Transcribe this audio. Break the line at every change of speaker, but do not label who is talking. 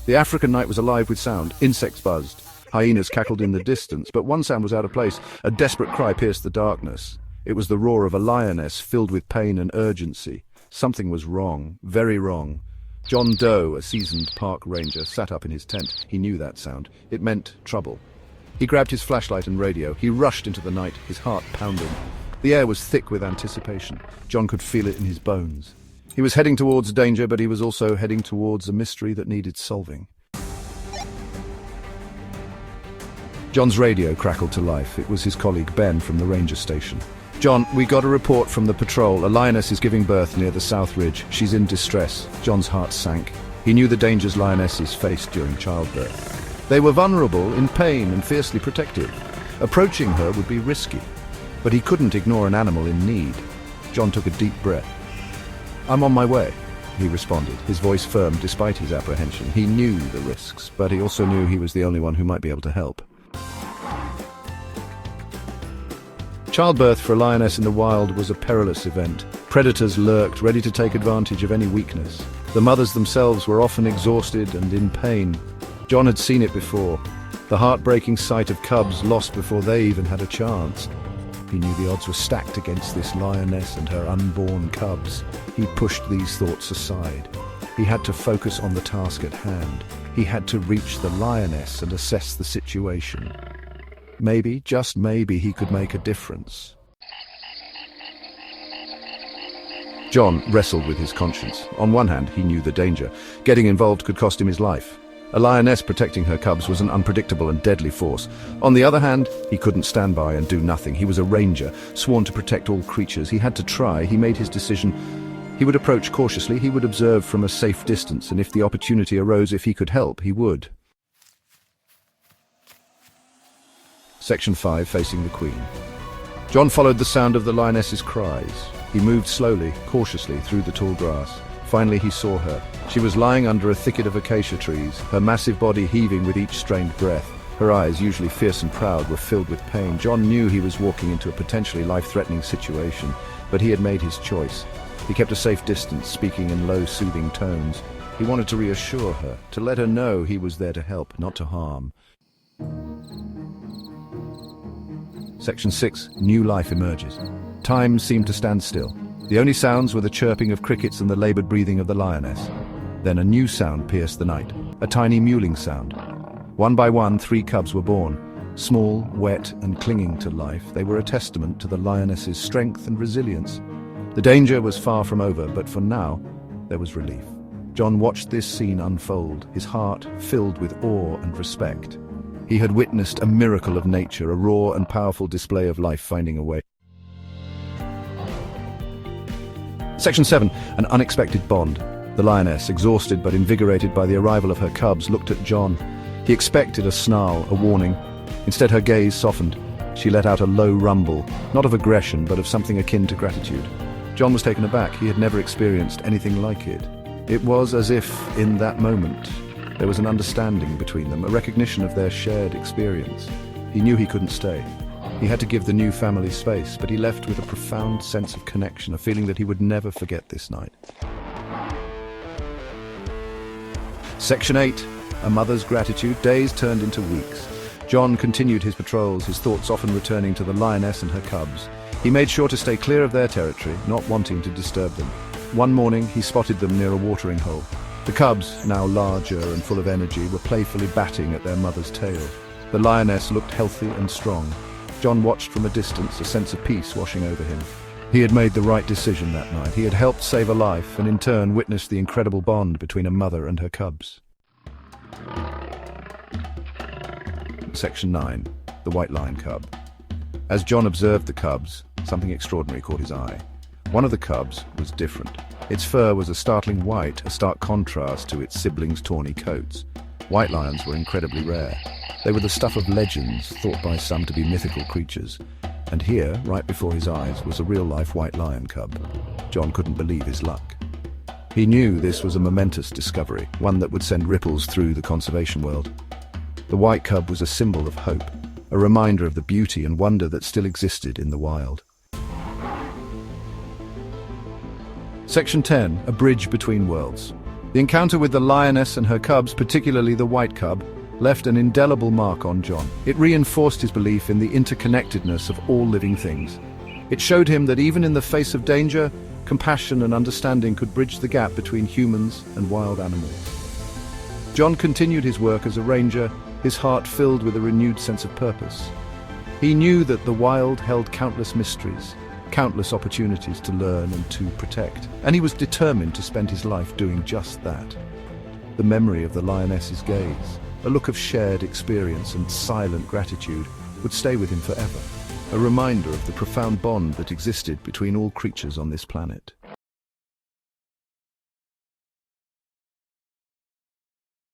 The African night was alive with sound. Insects buzzed. Hyenas cackled in the distance, but one sound was out of place. A desperate cry pierced the darkness. It was the roar of a lioness filled with pain and urgency. Something was wrong, very wrong. John Doe, a seasoned park ranger, sat up in his tent. He knew that sound. It meant trouble. He grabbed his flashlight and radio. He rushed into the night, his heart pounding. The air was thick with anticipation. John could feel it in his bones. He was heading towards danger, but he was also heading towards a mystery that needed solving. John's radio crackled to life. It was his colleague Ben from the ranger station. "John, we got a report from the patrol. A lioness is giving birth near the South Ridge. She's in distress." John's heart sank. He knew the dangers lionesses faced during childbirth. They were vulnerable, in pain, and fiercely protective. Approaching her would be risky, but he couldn't ignore an animal in need. John took a deep breath. "I'm on my way," he responded, his voice firm despite his apprehension. He knew the risks, but he also knew he was the only one who might be able to help. Childbirth for a lioness in the wild was a perilous event. Predators lurked, ready to take advantage of any weakness. The mothers themselves were often exhausted and in pain. John had seen it before. The heartbreaking sight of cubs lost before they even had a chance. He knew the odds were stacked against this lioness and her unborn cubs. He pushed these thoughts aside. He had to focus on the task at hand. He had to reach the lioness and assess the situation. Maybe, just maybe, he could make a difference. John wrestled with his conscience. On one hand, he knew the danger. Getting involved could cost him his life. A lioness protecting her cubs was an unpredictable and deadly force. On the other hand, he couldn't stand by and do nothing. He was a ranger, sworn to protect all creatures. He had to try. He made his decision. He would approach cautiously. He would observe from a safe distance, and if the opportunity arose, if he could help, he would. Section 5, facing the Queen. John followed the sound of the lioness's cries. He moved slowly, cautiously, through the tall grass. Finally he saw her. She was lying under a thicket of acacia trees, her massive body heaving with each strained breath. Her eyes, usually fierce and proud, were filled with pain. John knew he was walking into a potentially life-threatening situation, but he had made his choice. He kept a safe distance, speaking in low, soothing tones. He wanted to reassure her, to let her know he was there to help, not to harm. Section 6, new life emerges. Time seemed to stand still. The only sounds were the chirping of crickets and the labored breathing of the lioness. Then a new sound pierced the night, a tiny mewling sound. One by one, 3 cubs were born. Small, wet, and clinging to life, they were a testament to the lioness's strength and resilience. The danger was far from over, but for now, there was relief. John watched this scene unfold, his heart filled with awe and respect. He had witnessed a miracle of nature, a raw and powerful display of life finding a way. Section 7, an unexpected bond. The lioness, exhausted but invigorated by the arrival of her cubs, looked at John. He expected a snarl, a warning. Instead, her gaze softened. She let out a low rumble, not of aggression, but of something akin to gratitude. John was taken aback. He had never experienced anything like it. It was as if, in that moment, there was an understanding between them, a recognition of their shared experience. He knew he couldn't stay. He had to give the new family space, but he left with a profound sense of connection, a feeling that he would never forget this night. Section 8, a mother's gratitude. Days turned into weeks. John continued his patrols, his thoughts often returning to the lioness and her cubs. He made sure to stay clear of their territory, not wanting to disturb them. One morning, he spotted them near a watering hole. The cubs, now larger and full of energy, were playfully batting at their mother's tail. The lioness looked healthy and strong. John watched from a distance, a sense of peace washing over him. He had made the right decision that night. He had helped save a life and in turn witnessed the incredible bond between a mother and her cubs. Section 9, the white lion cub. As John observed the cubs, something extraordinary caught his eye. One of the cubs was different. Its fur was a startling white, a stark contrast to its siblings' tawny coats. White lions were incredibly rare. They were the stuff of legends, thought by some to be mythical creatures. And here, right before his eyes, was a real-life white lion cub. John couldn't believe his luck. He knew this was a momentous discovery, one that would send ripples through the conservation world. The white cub was a symbol of hope, a reminder of the beauty and wonder that still existed in the wild. Section 10, a bridge between worlds. The encounter with the lioness and her cubs, particularly the white cub, left an indelible mark on John. It reinforced his belief in the interconnectedness of all living things. It showed him that even in the face of danger, compassion and understanding could bridge the gap between humans and wild animals. John continued his work as a ranger, his heart filled with a renewed sense of purpose. He knew that the wild held countless mysteries, countless opportunities to learn and to protect, and he was determined to spend his life doing just that. The memory of the lioness's gaze, a look of shared experience and silent gratitude, would stay with him forever, a reminder of the profound bond that existed between all creatures on this planet.